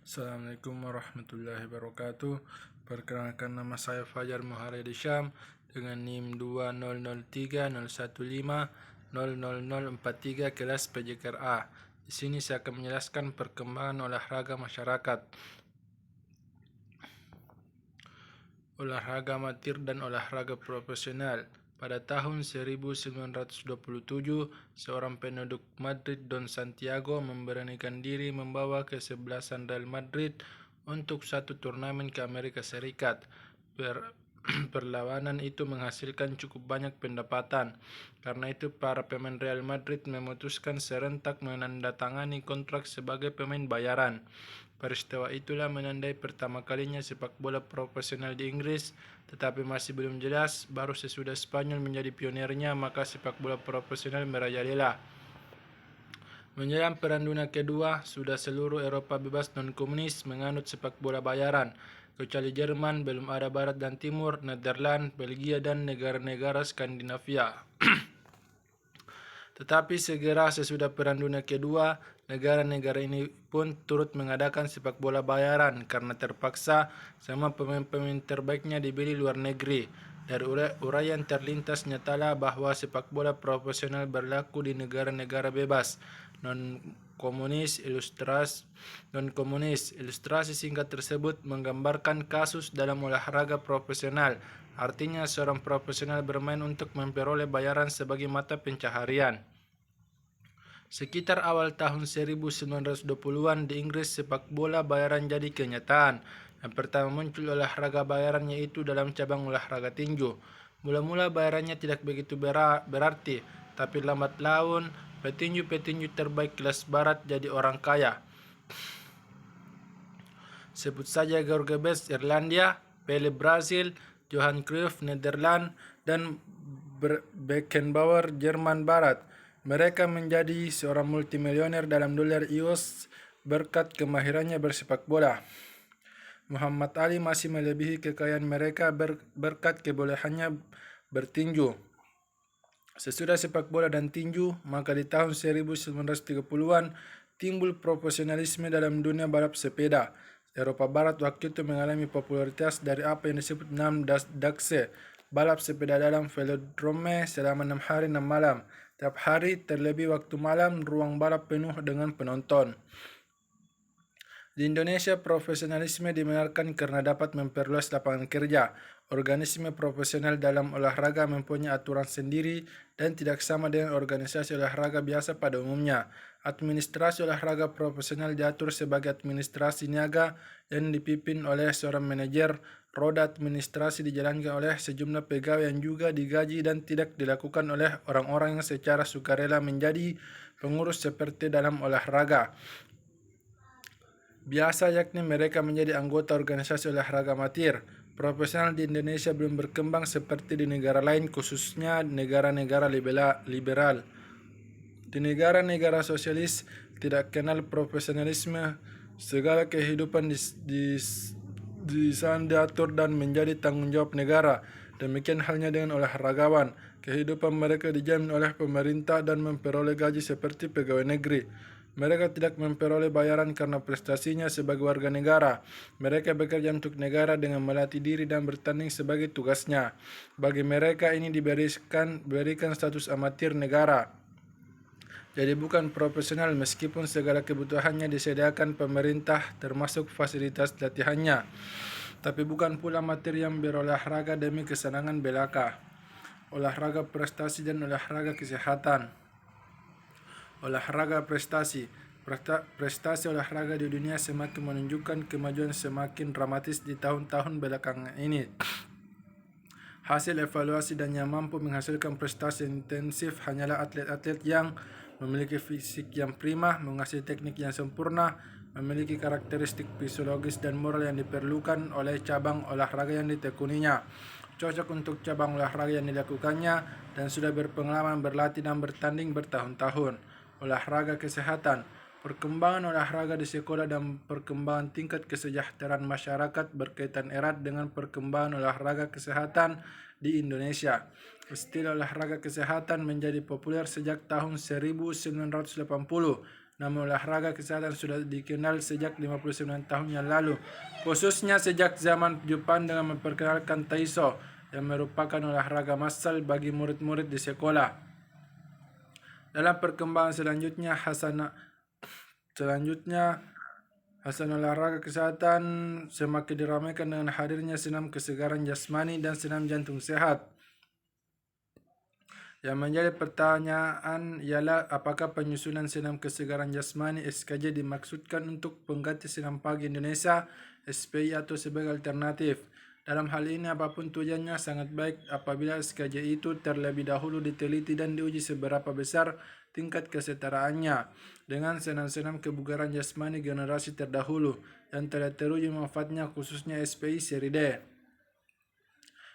Assalamualaikum warahmatullahi wabarakatuh. Perkenalkan, nama saya Fajar Muharidi Syam dengan NIM 200301500043 kelas PJKRA. Di sini saya akan menjelaskan perkembangan olahraga masyarakat, olahraga amatir dan olahraga profesional. Pada tahun 1927, seorang penduduk Madrid, Don Santiago, memberanikan diri membawa kesebelasan Real Madrid untuk satu turnamen ke Amerika Serikat. Perlawanan itu menghasilkan cukup banyak pendapatan. Karena itu, para pemain Real Madrid memutuskan serentak menandatangani kontrak sebagai pemain bayaran. Peristiwa itulah menandai pertama kalinya sepak bola profesional di Inggris, tetapi masih belum jelas. Baru sesudah Spanyol menjadi pionirnya, maka sepak bola profesional merajalela. Menjelang Perang Dunia Kedua, sudah seluruh Eropa bebas non-komunis menganut sepak bola bayaran, kecuali Jerman, belum ada Barat dan Timur, Nederland, Belgia, dan negara-negara Skandinavia. Tetapi segera sesudah Perang Dunia Kedua, negara-negara ini pun turut mengadakan sepak bola bayaran karena terpaksa sama pemain-pemain terbaiknya dibeli luar negeri. Dari uraian terlintas nyatalah bahwa sepak bola profesional berlaku di negara-negara bebas non-komunis. Ilustrasi singkat tersebut menggambarkan kasus dalam olahraga profesional. Artinya seorang profesional bermain untuk memperoleh bayaran sebagai mata pencaharian. Sekitar awal tahun 1920-an di Inggris, sepak bola bayaran jadi kenyataan. Yang pertama muncul olahraga bayaran, yaitu dalam cabang olahraga tinju. Mula-mula bayarannya tidak begitu berarti, tapi lambat laun petinju-petinju terbaik kelas barat jadi orang kaya. Sebut saja Jorge Best Irlandia, Pele Brasil, Johan Cruyff Nederland, dan Beckenbauer Jerman Barat. Mereka menjadi seorang multimilioner dalam dolar US berkat kemahirannya bersepak bola. Muhammad Ali masih melebihi kekayaan mereka berkat kebolehannya bertinju. Sesudah sepak bola dan tinju, maka di tahun 1930-an timbul profesionalisme dalam dunia balap sepeda. Eropa Barat waktu itu mengalami popularitas dari apa yang disebut Namdakse, balap sepeda dalam velodrome selama 6 hari 6 malam. Tiap hari, terlebih waktu malam, ruang balap penuh dengan penonton. Di Indonesia, profesionalisme dibenarkan karena dapat memperluas lapangan kerja. Organisme profesional dalam olahraga mempunyai aturan sendiri dan tidak sama dengan organisasi olahraga biasa pada umumnya. Administrasi olahraga profesional diatur sebagai administrasi niaga yang dipimpin oleh seorang manajer. Roda administrasi dijalankan oleh sejumlah pegawai yang juga digaji dan tidak dilakukan oleh orang-orang yang secara sukarela menjadi pengurus seperti dalam olahraga biasa, yakni mereka menjadi anggota organisasi olahraga amatir. Profesional di Indonesia belum berkembang seperti di negara lain, khususnya negara-negara liberal. Di negara-negara sosialis tidak kenal profesionalisme. Segala kehidupan di sana diatur dan menjadi tanggung jawab negara. Demikian halnya dengan olahragawan. Kehidupan mereka dijamin oleh pemerintah dan memperoleh gaji seperti pegawai negeri. Mereka tidak memperoleh bayaran karena prestasinya sebagai warga negara. Mereka bekerja untuk negara dengan melatih diri dan bertanding sebagai tugasnya. Bagi mereka ini diberikan status amatir negara. Jadi bukan profesional, meskipun segala kebutuhannya disediakan pemerintah termasuk fasilitas latihannya. Tapi bukan pula amatir yang berolahraga demi kesenangan belaka. Olahraga prestasi dan olahraga kesehatan. Olahraga prestasi. Prestasi olahraga di dunia semakin menunjukkan kemajuan semakin dramatis di tahun-tahun belakangan ini. Hasil evaluasi dan yang mampu menghasilkan prestasi intensif hanyalah atlet-atlet yang memiliki fisik yang prima, menguasai teknik yang sempurna, memiliki karakteristik fisiologis dan moral yang diperlukan oleh cabang olahraga yang ditekuninya, cocok untuk cabang olahraga yang dilakukannya, dan sudah berpengalaman berlatih dan bertanding bertahun-tahun. Olahraga kesehatan. Perkembangan olahraga di sekolah dan perkembangan tingkat kesejahteraan masyarakat berkaitan erat dengan perkembangan olahraga kesehatan di Indonesia. Istilah olahraga kesehatan menjadi populer sejak tahun 1980 namun olahraga kesehatan sudah dikenal sejak 59 tahun yang lalu, khususnya sejak zaman Jepang dengan memperkenalkan Taiso yang merupakan olahraga massal bagi murid-murid di sekolah. Dalam perkembangan selanjutnya, Hasan olahraga kesehatan semakin diramaikan dengan hadirnya senam kesegaran jasmani dan senam jantung sehat. Yang menjadi pertanyaan ialah apakah penyusunan senam kesegaran jasmani SKJ dimaksudkan untuk pengganti senam pagi Indonesia SPI atau sebagai alternatif. Dalam hal ini apapun tujuannya sangat baik apabila SKJ itu terlebih dahulu diteliti dan diuji seberapa besar tingkat kesetaraannya dengan senam-senam kebugaran jasmani generasi terdahulu yang telah teruji manfaatnya, khususnya SPI seri D.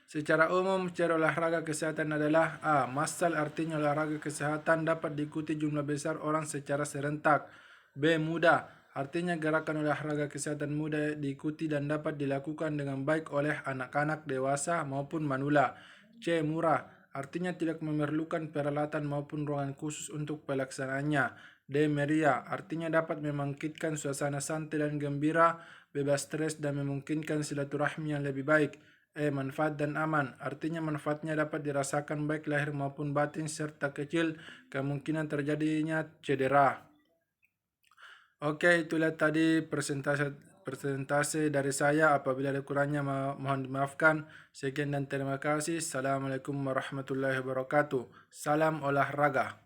Secara umum, cara olahraga kesehatan adalah A. Massal, artinya olahraga kesehatan dapat diikuti jumlah besar orang secara serentak. B. Mudah, artinya gerakan olahraga kesehatan mudah diikuti dan dapat dilakukan dengan baik oleh anak-anak, dewasa, maupun manula. C. Murah, artinya tidak memerlukan peralatan maupun ruangan khusus untuk pelaksanaannya. D. Meriah, artinya dapat membangkitkan suasana santai dan gembira, bebas stres dan memungkinkan silaturahmi yang lebih baik. Manfaat dan aman, artinya manfaatnya dapat dirasakan baik lahir maupun batin serta kecil kemungkinan terjadinya cedera. Oke, itulah tadi presentasi dari saya. Apabila ada kurangnya mohon dimaafkan. Sekian dan terima kasih. Assalamualaikum warahmatullahi wabarakatuh. Salam olahraga.